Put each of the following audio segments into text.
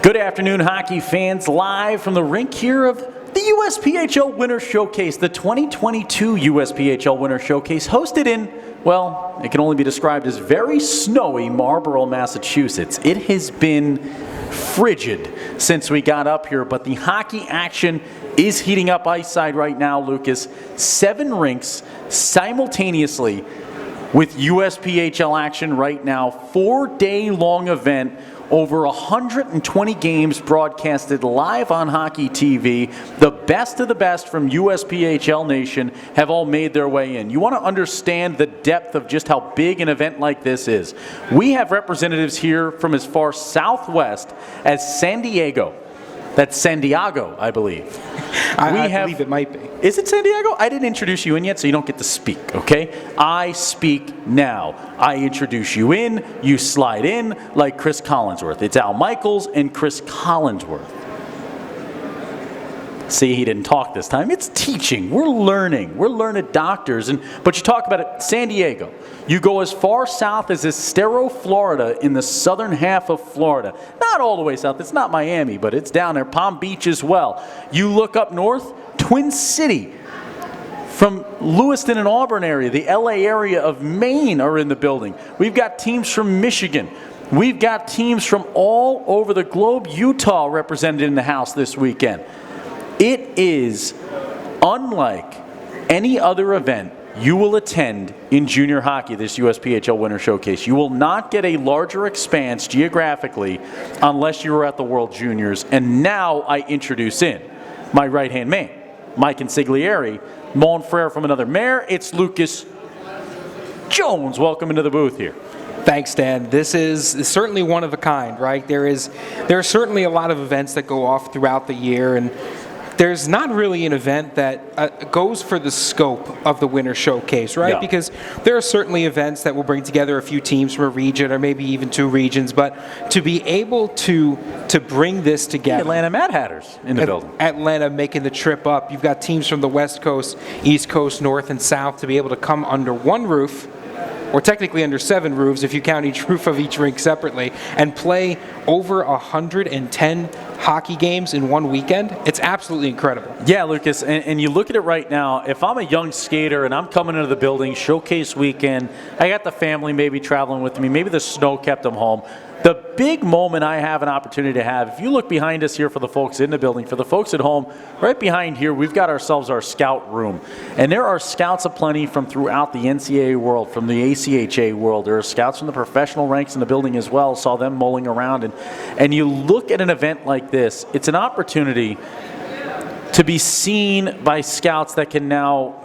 Good afternoon, hockey fans, live from the rink here of the USPHL Winter Showcase, the 2022 USPHL Winter Showcase, hosted in, well, it can only be described as very snowy Marlborough, Massachusetts. It has been frigid since we got up here, but the hockey action is heating up ice side right now, Lucas. 7 rinks simultaneously with USPHL action right now. 4-day-long event. Over 120 games broadcasted live on Hockey TV. The best of the best from USPHL Nation have all made their way in. You want to understand the depth of just how big an event like this is. We have representatives here from as far southwest as San Diego. That's San Diego, I believe. I believe it might be. Is it San Diego? I didn't introduce you in yet, so you don't get to speak, okay? I speak now. I introduce you in, you slide in like Chris Collinsworth. It's Al Michaels and Chris Collinsworth. See, he didn't talk this time. It's teaching. We're learning. We're learned doctors. But you talk about it, San Diego. You go as far south as Estero, Florida, in the southern half of Florida. Not all the way south. It's not Miami, but it's down there. Palm Beach as well. You look up north, Twin City. From Lewiston and Auburn area, the LA area of Maine are in the building. We've got teams from Michigan. We've got teams from all over the globe. Utah represented in the house this weekend. It is unlike any other event you will attend in junior hockey, this USPHL Winter Showcase. You will not get a larger expanse geographically unless you were at the World Juniors. And now I introduce in my right-hand man, Mike Consigliere, mon frere from another mare. It's Lucas Jones. Welcome into the booth here. Thanks, Dan. This is certainly one of a kind, right? There are certainly a lot of events that go off throughout the year, and there's not really an event that goes for the scope of the Winter Showcase, right? Yeah. Because there are certainly events that will bring together a few teams from a region or maybe even 2 regions, but to be able to bring this together. The Atlanta Mad Hatters in the building. Atlanta making the trip up. You've got teams from the West Coast, East Coast, North and South to be able to come under one roof, or technically under 7 roofs if you count each roof of each rink separately, and play over 110 hockey games in one weekend. It's absolutely incredible. Yeah, Lucas, and you look at it right now, if I'm a young skater and I'm coming into the building, showcase weekend, I got the family maybe traveling with me, maybe the snow kept them home. The big moment I have an opportunity to have, if you look behind us here for the folks in the building, for the folks at home, right behind here, we've got ourselves our scout room. And there are scouts aplenty from throughout the NCAA world, from the ACHA world. There are scouts from the professional ranks in the building as well. Saw them mulling around. And you look at an event like this, it's an opportunity to be seen by scouts that can now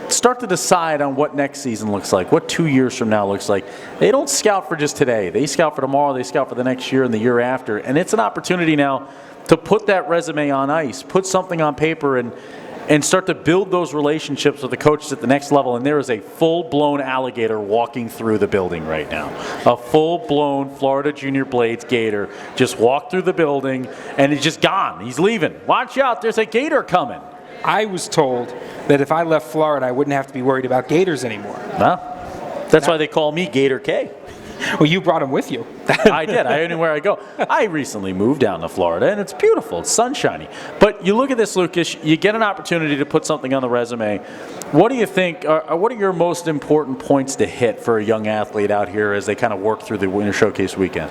start to decide on what next season looks like, what 2 years from now looks like. They don't scout for just today. They scout for tomorrow. They scout for the next year and the year after. And it's an opportunity now to put that resume on ice, put something on paper, and start to build those relationships with the coaches at the next level. And there is a full-blown alligator walking through the building right now. A full-blown Florida Junior Blades gator just walked through the building, and he's just gone. He's leaving. Watch out. There's a gator coming. I was told that if I left Florida, I wouldn't have to be worried about gators anymore. Well, that's why they call me Gator K. Well, you brought them with you. I did. Anywhere I go. I recently moved down to Florida, and it's beautiful. It's sunshiny. But you look at this, Lucas, you get an opportunity to put something on the resume. What do you think, what are your most important points to hit for a young athlete out here as they kind of work through the Winter Showcase weekend?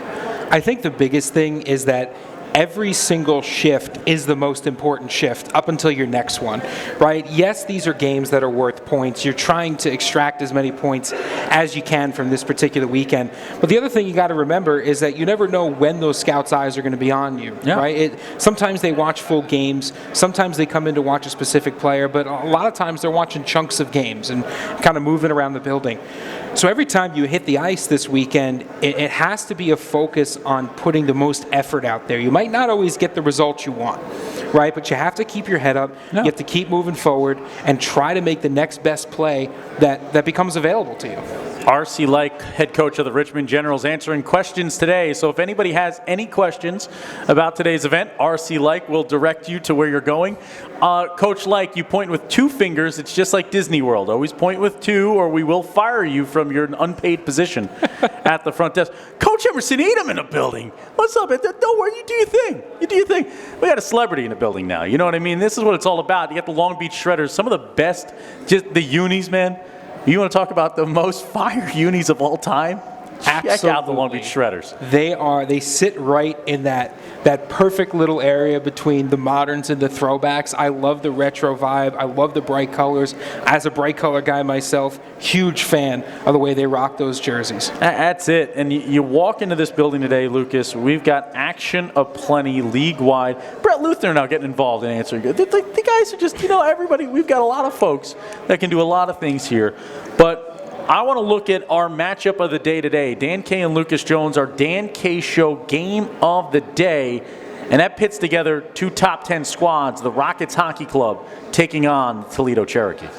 I think the biggest thing is that every single shift is the most important shift up until your next one, right? Yes, these are games that are worth points. You're trying to extract as many points as you can from this particular weekend. But the other thing you got to remember is that you never know when those scouts' eyes are going to be on you, right? Sometimes they watch full games. Sometimes they come in to watch a specific player, but a lot of times they're watching chunks of games and kind of moving around the building. So every time you hit the ice this weekend, it has to be a focus on putting the most effort out there. You might not always get the results you want, right? But you have to keep your head up. No. You have to keep moving forward and try to make the next best play that becomes available to you. R.C. Like, head coach of the Richmond Generals, answering questions today. So if anybody has any questions about today's event, R.C. Like will direct you to where you're going. Coach Like, you point with 2 fingers. It's just like Disney World. Always point with 2 or we will fire you from your unpaid position at the front desk. Coach Emerson Edom in the building. What's up? Don't worry, you do your thing. You do your thing. We got a celebrity in the building now. You know what I mean? This is what it's all about. You got the Long Beach Shredders, some of the best, just the unis, man. You want to talk about the most fire unis of all time? Absolutely. Check out the Long Beach Shredders. They sit right in that perfect little area between the moderns and the throwbacks. I love the retro vibe. I love the bright colors. As a bright color guy myself, huge fan of the way they rock those jerseys. That's it. And you walk into this building today, Lucas, we've got action aplenty league-wide. Brett Luther now getting involved in answering. The guys are just, everybody, we've got a lot of folks that can do a lot of things here. But I want to look at our matchup of the day today. Dan K and Lucas Jones, our Dan K Show game of the day. And that pits together 2 top 10 squads, the Rockets Hockey Club taking on Toledo Cherokee.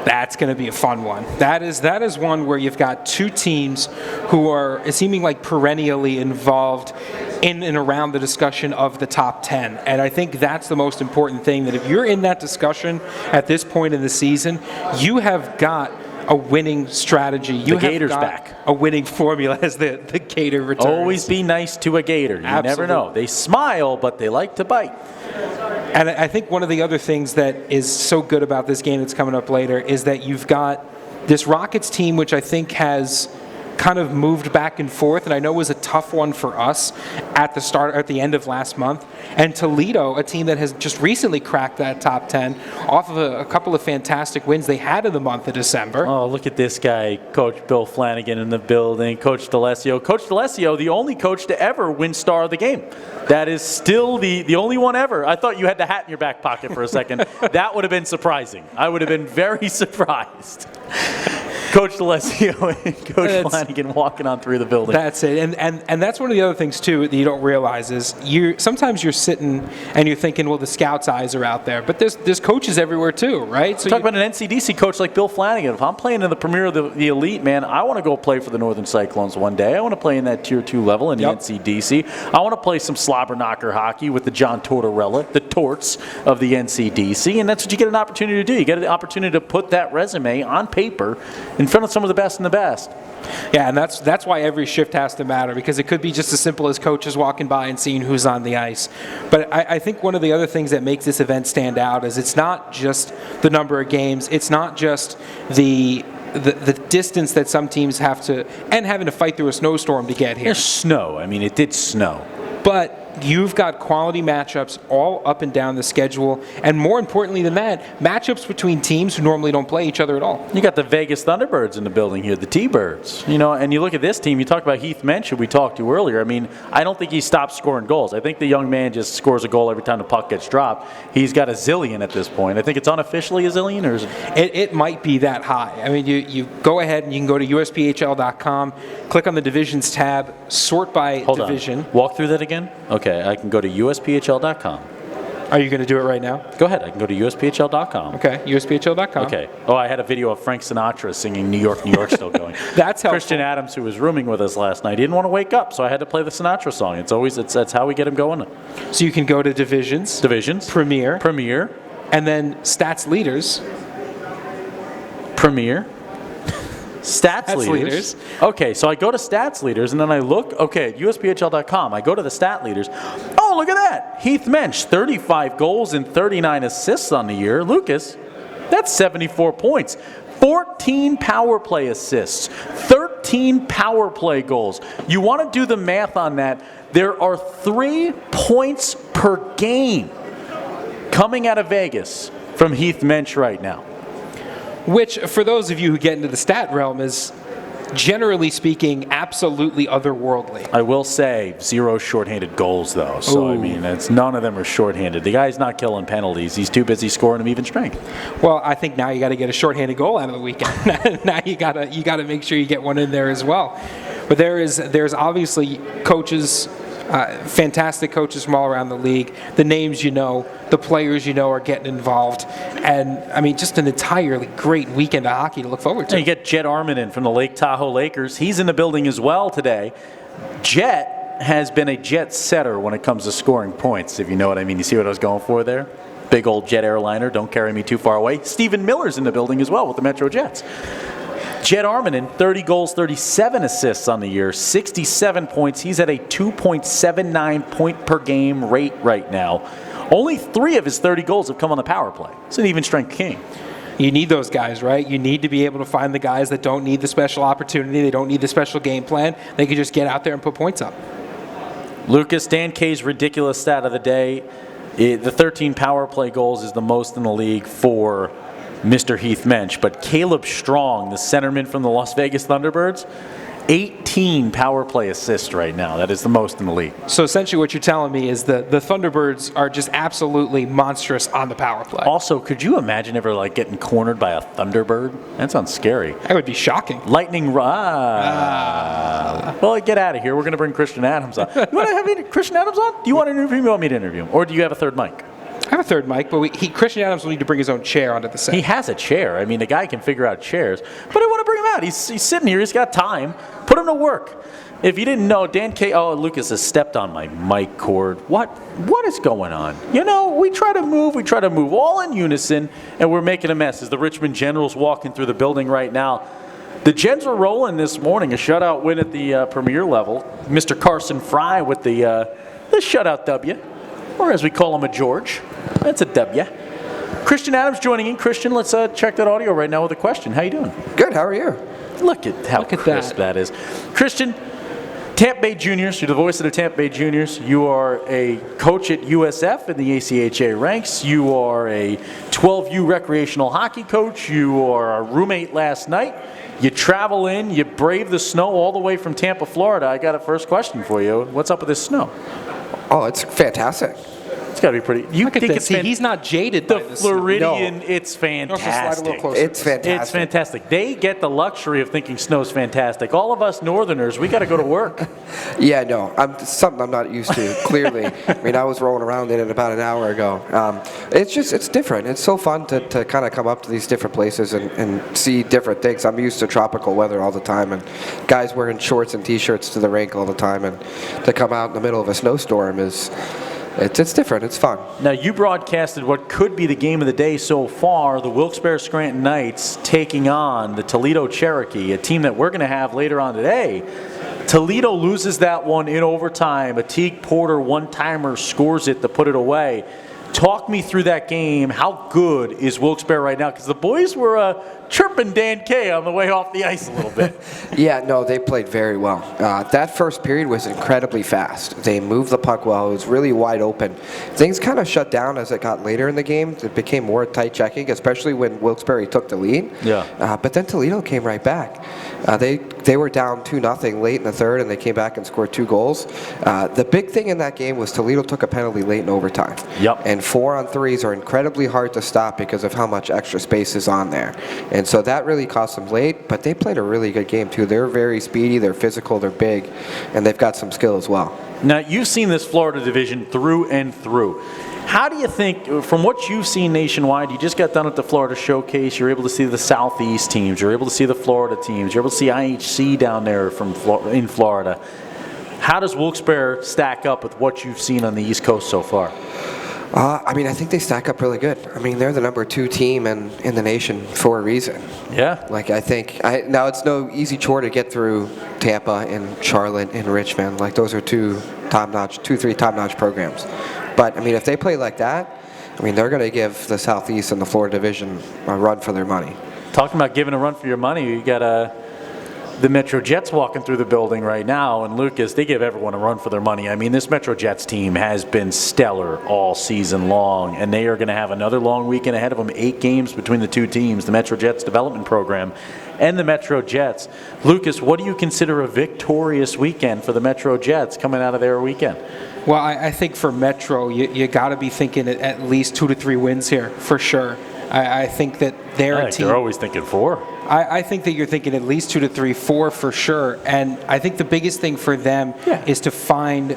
That's going to be a fun one. That is one where you've got 2 teams who are seeming like perennially involved in and around the discussion of the top 10. And I think that's the most important thing, that if you're in that discussion at this point in the season, you have got a winning strategy. You the Gator's have got back. A winning formula as the Gator returns. Always be nice to a Gator. You never know. They smile, but they like to bite. And I think one of the other things that is so good about this game that's coming up later is that you've got this Rockets team, which I think has kind of moved back and forth, and I know was a tough one for us at the end of last month. And Toledo, a team that has just recently cracked that top 10 off of a couple of fantastic wins they had in the month of December. Oh, look at this guy, Coach Bill Flanagan in the building, Coach D'Alessio. Coach D'Alessio, the only coach to ever win Star of the Game. That is still the only one ever. I thought you had the hat in your back pocket for a second. That would have been surprising. I would have been very surprised. Coach D'Alessio and Coach Flanagan walking on through the building. That's it. And that's one of the other things, too, that you don't realize is sometimes you're sitting and you're thinking, well, the scouts' eyes are out there. But there's coaches everywhere, too, right? So talk about an NCDC coach like Bill Flanagan. If I'm playing in the premier of the elite, man, I want to go play for the Northern Cyclones one day. I want to play in that Tier 2 level in the NCDC. I want to play some slobber knocker hockey with the John Tortorella, the Torts of the NCDC. And that's what you get an opportunity to do. You get an opportunity to put that resume on paper in front of some of the best and the best. Yeah, and that's why every shift has to matter, because it could be just as simple as coaches walking by and seeing who's on the ice. But I think one of the other things that makes this event stand out is it's not just the number of games. It's not just the distance that some teams have to, and having to fight through a snowstorm to get here. There's snow. I mean, it did snow. But you've got quality matchups all up and down the schedule, and more importantly than that, matchups between teams who normally don't play each other at all. You got the Vegas Thunderbirds in the building here, the T-Birds. And you look at this team, you talk about Heath Mensch, who we talked to earlier. I mean, I don't think he stopped scoring goals. I think the young man just scores a goal every time the puck gets dropped. He's got a zillion at this point. I think it's unofficially a zillion, or is it? It might be that high. I mean, you go ahead and you can go to USPHL.com, click on the divisions tab, sort by division. Walk through that again? Okay, I can go to USPHL.com. Are you going to do it right now? Go ahead. I can go to USPHL.com. Okay, USPHL.com. Okay. Oh, I had a video of Frank Sinatra singing New York, New York still going. That's helpful. Christian Adams, who was rooming with us last night, he didn't want to wake up, so I had to play the Sinatra song. That's how we get him going. So you can go to divisions. Premier. And then stats leaders. Premier. Stats leaders. Okay, so I go to stats leaders, and then I look, okay, at USPHL.com. I go to the stat leaders. Oh, look at that. Heath Mensch, 35 goals and 39 assists on the year. Lucas, that's 74 points. 14 power play assists, 13 power play goals. You want to do the math on that. There are 3 points per game coming out of Vegas from Heath Mensch right now. Which, for those of you who get into the stat realm, is, generally speaking, absolutely otherworldly. I will say 0 shorthanded goals, though. So, Ooh. I mean, none of them are shorthanded. The guy's not killing penalties. He's too busy scoring them even strength. Well, I think now you got to get a shorthanded goal out of the weekend. Now you got to make sure you get one in there as well. But there's obviously coaches Fantastic coaches from all around the league. The names you know, the players you know are getting involved. And, I mean, just an entirely great weekend of hockey to look forward to. You get Jet Arminen from the Lake Tahoe Lakers. He's in the building as well today. Jet has been a jet setter when it comes to scoring points, if you know what I mean. You see what I was going for there? Big old jet airliner, don't carry me too far away. Stephen Miller's in the building as well with the Metro Jets. Jet Arminen, 30 goals, 37 assists on the year, 67 points. He's at a 2.79 point per game rate right now. Only 3 of his 30 goals have come on the power play. It's an even strength king. You need those guys, right? You need to be able to find the guys that don't need the special opportunity. They don't need the special game plan. They can just get out there and put points up. Lucas, Dan K's ridiculous stat of the day. The 13 power play goals is the most in the league for Mr. Heath Mensch. But Caleb Strong, the centerman from the Las Vegas Thunderbirds, 18 power play assists right now. That is the most in the league. So essentially what you're telling me is that the Thunderbirds are just absolutely monstrous on the power play. Also, could you imagine ever like getting cornered by a Thunderbird? That sounds scary. That would be shocking. Lightning Well, get out of here. We're going to bring Christian Adams on. You want to have Christian Adams on? Do you want to interview him or you want me to interview him? Or do you have a third mic? I have a third mic, but Christian Adams will need to bring his own chair onto the set. He has a chair. I mean, the guy can figure out chairs. But I want to bring him out. He's sitting here. He's got time. Put him to work. If you didn't know, Dan K. Oh, Lucas has stepped on my mic cord. What is going on? You know, we try to move all in unison, and we're making a mess. As the Richmond Generals walking through the building right now. The Gens were rolling this morning. A shutout win at the Premier level. Mr. Carson Fry with the shutout W. Or as we call him, a George. That's a W. Christian Adams joining in. Christian, let's check that audio right now with a question. How you doing? Good. How are you? Look at how crisp that is. Christian, Tampa Bay Juniors. You're the voice of the Tampa Bay Juniors. You are a coach at USF in the ACHA ranks. You are a 12U recreational hockey coach. You are a roommate last night. You travel in. You brave the snow all the way from Tampa, Florida. I got a first question for you. What's up with this snow? Oh, it's fantastic. It's got to be pretty. You think it's he's not jaded the by this. Floridian? No. It's fantastic. It's fantastic. It's fantastic. They get the luxury of thinking snow's fantastic. All of us Northerners, we got to go to work. Yeah, no, something I'm not used to. Clearly, I mean, I was rolling around in it about an hour ago. It's different. It's so fun to kind of come up to these different places and see different things. I'm used to tropical weather all the time, and guys wearing shorts and t-shirts to the rink all the time, and to come out in the middle of a snowstorm is. It's different. It's fun. Now, you broadcasted what could be the game of the day so far, the Wilkes-Barre Scranton Knights taking on the Toledo Cherokee, a team that we're going to have later on today. Toledo loses that one in overtime. A Teague Porter one-timer scores it to put it away. Talk me through that game. How good is Wilkes-Barre right now? Because the boys were chirping Dan K on the way off the ice a little bit. Yeah, no, they played very well. That first period was incredibly fast. They moved the puck well. It was really wide open. Things kind of shut down as it got later in the game. It became more tight checking, especially when Wilkes-Barre took the lead. Yeah. But then Toledo came right back. They were down 2-0 late in the third, and they came back and scored 2 goals. The big thing in that game was Toledo took a penalty late in overtime. Yep. And 4-on-3s are incredibly hard to stop because of how much extra space is on there. And so that really cost them late, but they played a really good game too. They're very speedy, they're physical, they're big, and they've got some skill as well. Now, you've seen this Florida division through and through. How do you think, from what you've seen nationwide, you just got done at the Florida Showcase, you're able to see the Southeast teams, you're able to see the Florida teams, you're able to see IHC down there in Florida. How does Wilkes-Barre stack up with what you've seen on the East Coast so far? I mean, I think they stack up really good. I mean, they're the number 2 team in the nation for a reason. Yeah. Like, I think, now it's no easy chore to get through Tampa and Charlotte and Richmond. Like, those are 3 top-notch programs. But, I mean, if they play like that, I mean, they're going to give the Southeast and the Florida division a run for their money. Talking about giving a run for your money, you got the Metro Jets walking through the building right now, and Lucas, they give everyone a run for their money. I mean, this Metro Jets team has been stellar all season long, and they are going to have another long weekend ahead of them, 8 games between the 2 teams, the Metro Jets development program and the Metro Jets. Lucas, what do you consider a victorious weekend for the Metro Jets coming out of their weekend? Well, I think for Metro, you got to be thinking at least 2 to 3 wins here, for sure. I think that their team... They're always thinking 4. I think that you're thinking at least 2 to 3, 4 for sure. And I think the biggest thing for them is to find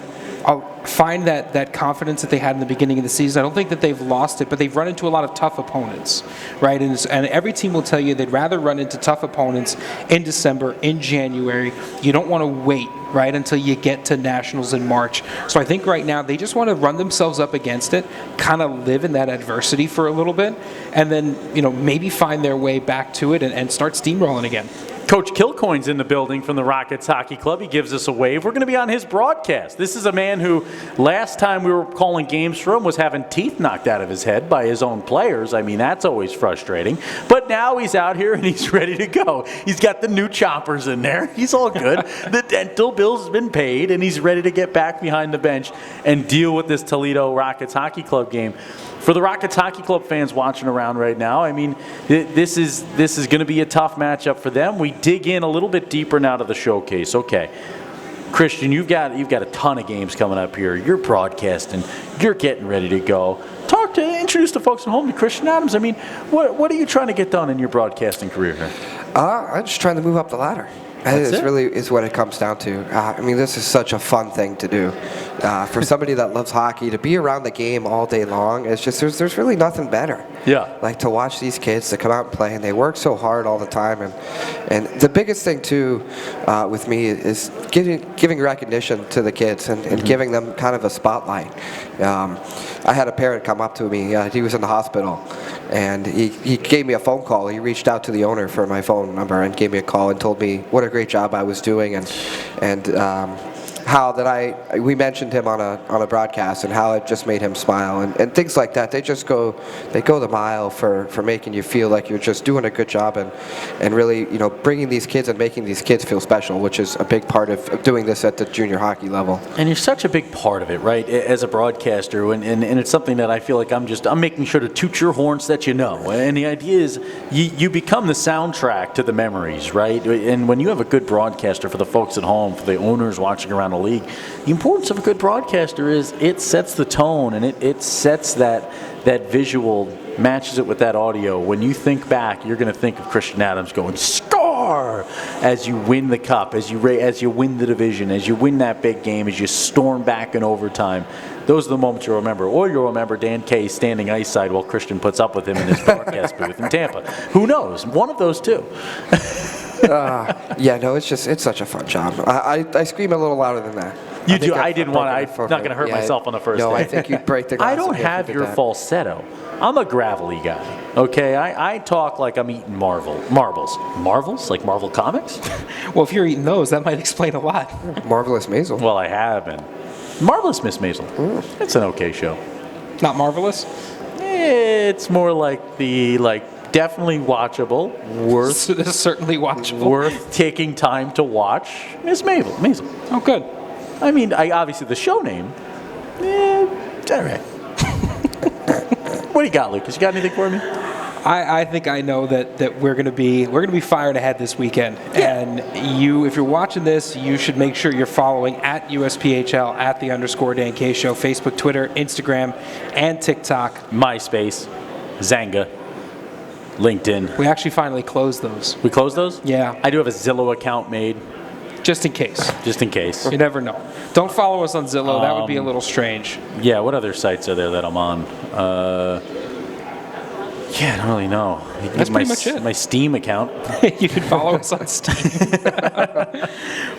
find that confidence that they had in the beginning of the season. I don't think that they've lost it, but they've run into a lot of tough opponents, right? And every team will tell you they'd rather run into tough opponents in December, in January. You don't want to wait, right, until you get to Nationals in March. So I think right now they just want to run themselves up against it, kind of live in that adversity for a little bit, and then, maybe find their way back to it and start steamrolling again. Coach Kilcoyne's in the building from the Rockets Hockey Club. He gives us a wave. We're going to be on his broadcast. This is a man who, last time we were calling games for him, was having teeth knocked out of his head by his own players. I mean, that's always frustrating. But now he's out here and he's ready to go. He's got the new choppers in there. He's all good. The dental bill's been paid, and he's ready to get back behind the bench and deal with this Toledo Rockets Hockey Club game. For the Rockets Hockey Club fans watching around right now, I mean, this is going to be a tough matchup for them. We dig in a little bit deeper now to the showcase. Okay, Christian, you've got a ton of games coming up here. You're broadcasting. You're getting ready to go. Introduce the folks at home to Christian Adams. I mean, what are you trying to get done in your broadcasting career here? I'm just trying to move up the ladder. It really is what it comes down to. This is such a fun thing to do. For somebody that loves hockey, to be around the game all day long, it's just there's really nothing better. Yeah. Like to watch these kids to come out and play, and they work so hard all the time. And the biggest thing too with me is giving recognition to the kids and giving them kind of a spotlight. I had a parent come up to me. He was in the hospital, and he gave me a phone call. He reached out to the owner for my phone number and gave me a call and told me what a great job I was doing, and how that we mentioned him on a broadcast and how it just made him smile and things like that. They go the mile for making you feel like you're just doing a good job and really bringing these kids and making these kids feel special, which is a big part of doing this at the junior hockey level. And you're such a big part of it, right, as a broadcaster, and it's something that I feel like I'm making sure to toot your horns that you know. And the idea is you become the soundtrack to the memories, right? And when you have a good broadcaster, for the folks at home, for the owners watching around the league, the importance of a good broadcaster is it sets the tone, and it sets that visual, matches it with that audio. When you think back, you're going to think of Christian Adams going score as you win the cup, as you win the division, as you win that big game, as you storm back in overtime. Those are the moments you'll remember. Or you'll remember Dan Kay standing ice side while Christian puts up with him in his broadcast booth in Tampa. Who knows? One of those two. It's such a fun job. I scream a little louder than that. You do. I'm not going to hurt myself on the first day. No, I think you'd break the glass. I don't have your falsetto. I'm a gravelly guy. Okay, I talk like I'm eating marbles. Marvels? Like Marvel Comics? Well, if you're eating those, that might explain a lot. Marvelous Maisel. Well, I have been. Marvelous Miss Maisel. It's an okay show. Not marvelous? It's more like definitely watchable. Certainly watchable. Worth taking time to watch. Miss Maisel. Oh, good. I mean, obviously the show name. It's all right. What do you got, Lucas? You got anything for me? I think I know that we're going to be firing ahead this weekend. Yeah. And if you're watching this, you should make sure you're following at USPHL at the _Dan K Show, Facebook, Twitter, Instagram, and TikTok, MySpace, Zanga, LinkedIn. We actually finally closed those. We closed those? Yeah. I do have a Zillow account made. Just in case. Just in case. You never know. Don't follow us on Zillow. That would be a little strange. Yeah, what other sites are there that I'm on? I don't really know. That's pretty much it. My Steam account. You can follow us on Steam.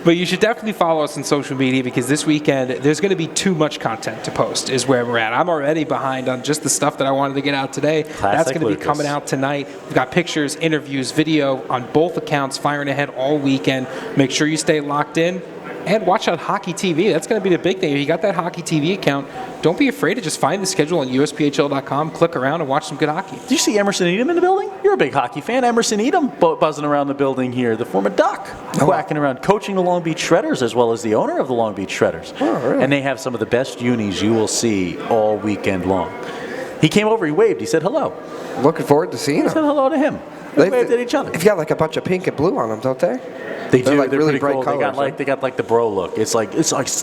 But you should definitely follow us on social media, because this weekend there's going to be too much content to post is where we're at. I'm already behind on just the stuff that I wanted to get out today. That's going to be coming out tonight. We've got pictures, interviews, video on both accounts firing ahead all weekend. Make sure you stay locked in. And watch on Hockey TV. That's going to be the big thing. If you got that Hockey TV account, don't be afraid to just find the schedule on USPHL.com, click around, and watch some good hockey. Do you see Emerson Edom in the building? You're a big hockey fan. Emerson Edom buzzing around the building here, the former Duck, quacking around, coaching the Long Beach Shredders, as well as the owner of the Long Beach Shredders. Oh, really? And they have some of the best unis you will see all weekend long. He came over, he waved, he said hello. Looking forward to seeing him. I said hello to him. They waved at each other. They've got like a bunch of pink and blue on them, don't they? They do. Like They're really pretty bright cool. colors. They got the bro look. It's like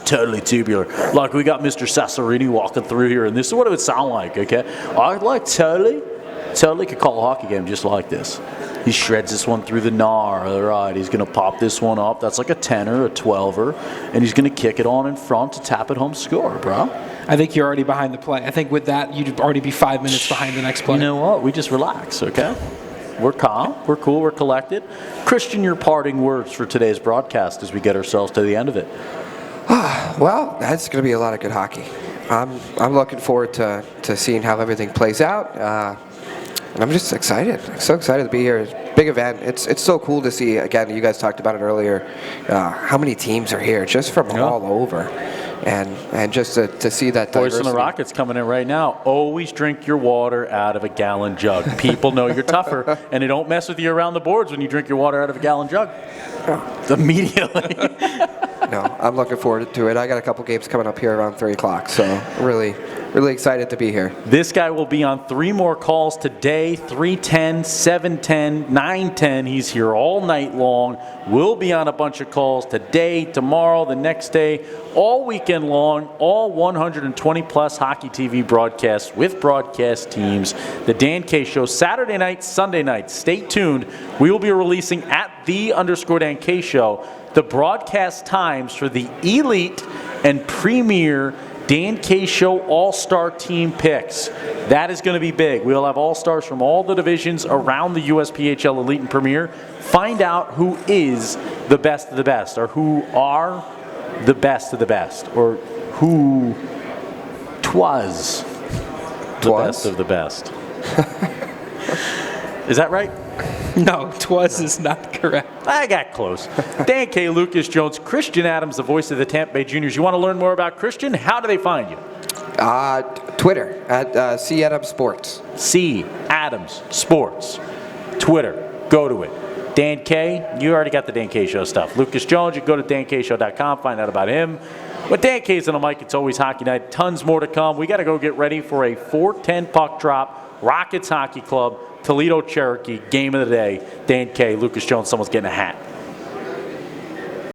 totally tubular. Like we got Mr. Sassarini walking through here, and this is what it would sound like. Okay, I like totally could call a hockey game just like this. He shreds this one through the gnar. All right, he's going to pop this one up. That's like a 10er, a 12er, and he's going to kick it on in front to tap it home score, bro. I think you're already behind the play. I think with that, you'd already be 5 minutes behind the next play. You know what? We just relax, okay? We're calm, we're cool, we're collected. Christian, your parting words for today's broadcast as we get ourselves to the end of it. Well, that's going to be a lot of good hockey. I'm looking forward to seeing how everything plays out. And I'm just excited. I'm so excited to be here. Big event. It's so cool to see. Again, you guys talked about it earlier. How many teams are here, just from all over, and just to see that Boys diversity. and the Rockets coming in right now. Always drink your water out of a gallon jug. People know you're tougher, and they don't mess with you around the boards when you drink your water out of a gallon jug. Immediately. No, I'm looking forward to it. I got a couple games coming up here around 3 o'clock, so really excited to be here. This guy will be on 3 more calls today, 3:10, 7:10, 9:10. He's here all night long. We'll be on a bunch of calls today, tomorrow, the next day, all weekend long, all 120-plus hockey TV broadcasts with broadcast teams. The Dan K Show, Saturday night, Sunday night. Stay tuned. We will be releasing at @the_Dan K Show the broadcast times for the elite and premier Dan K Show All-Star Team picks. That is going to be big. We'll have All-Stars from all the divisions around the USPHL Elite and Premier. Find out who is the best of the best, or who are the best of the best, or who twas the best of the best. Is that right? No, twas is not correct. I got close. Dan K, Lucas Jones, Christian Adams, the voice of the Tampa Bay Juniors. You want to learn more about Christian? How do they find you? Twitter at C Adams Sports. C Adams Sports. Twitter. Go to it. Dan K, you already got the Dan K Show stuff. Lucas Jones, you go to dankshow.com, find out about him. With Dan K's on the mic, it's always hockey night. Tons more to come. We got to go get ready for a 4:10 puck drop. Rockets Hockey Club, Toledo Cherokee, game of the day. Dan K, Lucas Jones, someone's getting a hat.